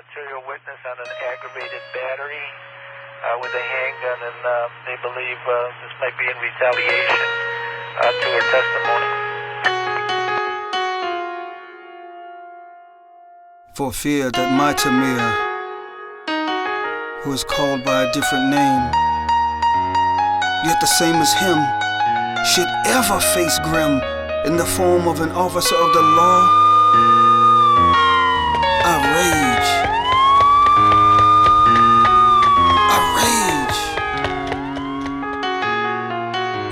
material witness on an aggravated battery with a handgun, and they believe this might be in retaliation to her testimony. For fear that my Tamir, who is called by a different name, yet the same as him, should ever face grim in the form of an officer of the law, I rage.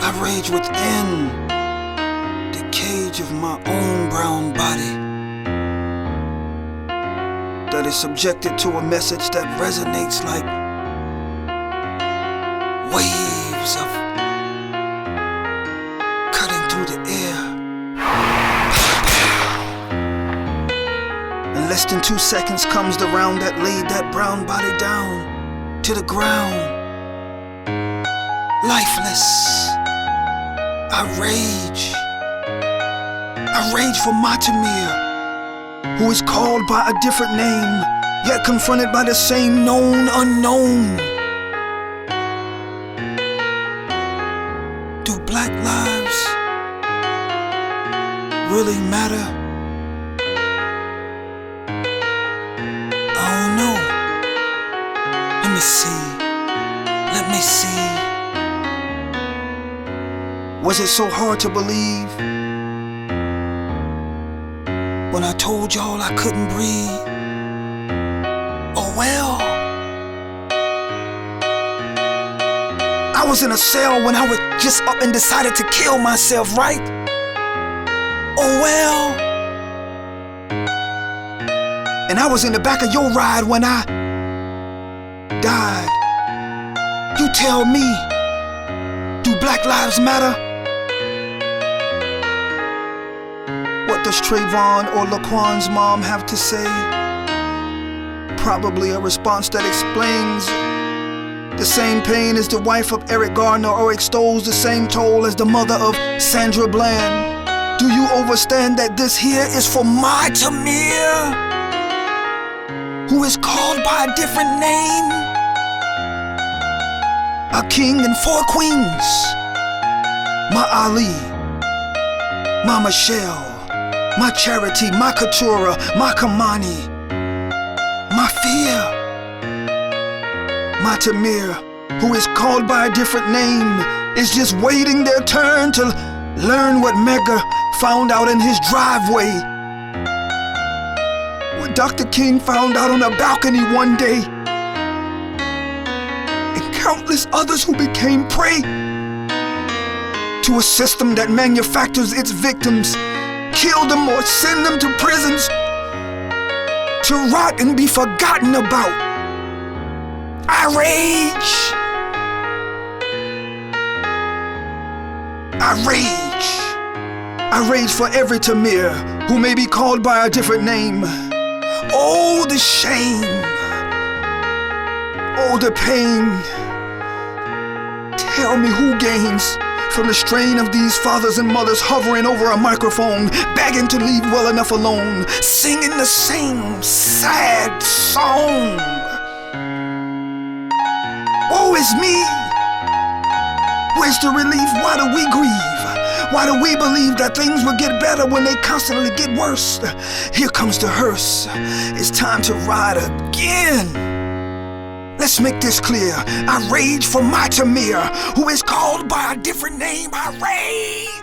I rage within the cage of my own brown body that is subjected to a message that resonates like waves of cutting through the air. In less than 2 seconds comes the round that laid that brown body down to the ground, lifeless. I rage for my Tamir, who is called by a different name, yet confronted by the same known unknown. Do black lives really matter? I don't know. Let me see. Was it so hard to believe when I told y'all I couldn't breathe? Oh well. I was in a cell when I was just up and decided to kill myself, right? Oh well. And I was in the back of your ride when I died. You tell me, do black lives matter? What does Trayvon or Laquan's mom have to say? Probably a response that explains the same pain as the wife of Eric Gardner, or extols the same toll as the mother of Sandra Bland. Do you understand that this here is for my Tamir, who is called by a different name? A king and 4 queens. My Ali, my Michelle, my Charity, my Katura, my Kamani, my fear. My Tamir, who is called by a different name, is just waiting their turn to learn what Mega found out in his driveway. What Dr. King found out on a balcony one day. And countless others who became prey to a system that manufactures its victims, kill them or send them to prisons to rot and be forgotten about. I rage for every Tamir who may be called by a different name. Oh, the shame. Oh, the pain. Tell me who gains from the strain of these fathers and mothers hovering over a microphone, begging to leave well enough alone, singing the same sad song. Woe is me. Where's the relief? Why do we grieve? Why do we believe that things will get better when they constantly get worse? Here comes the hearse. It's time to ride again. Let's make this clear. I rage for my Tamir, who is called by a different name. I rage.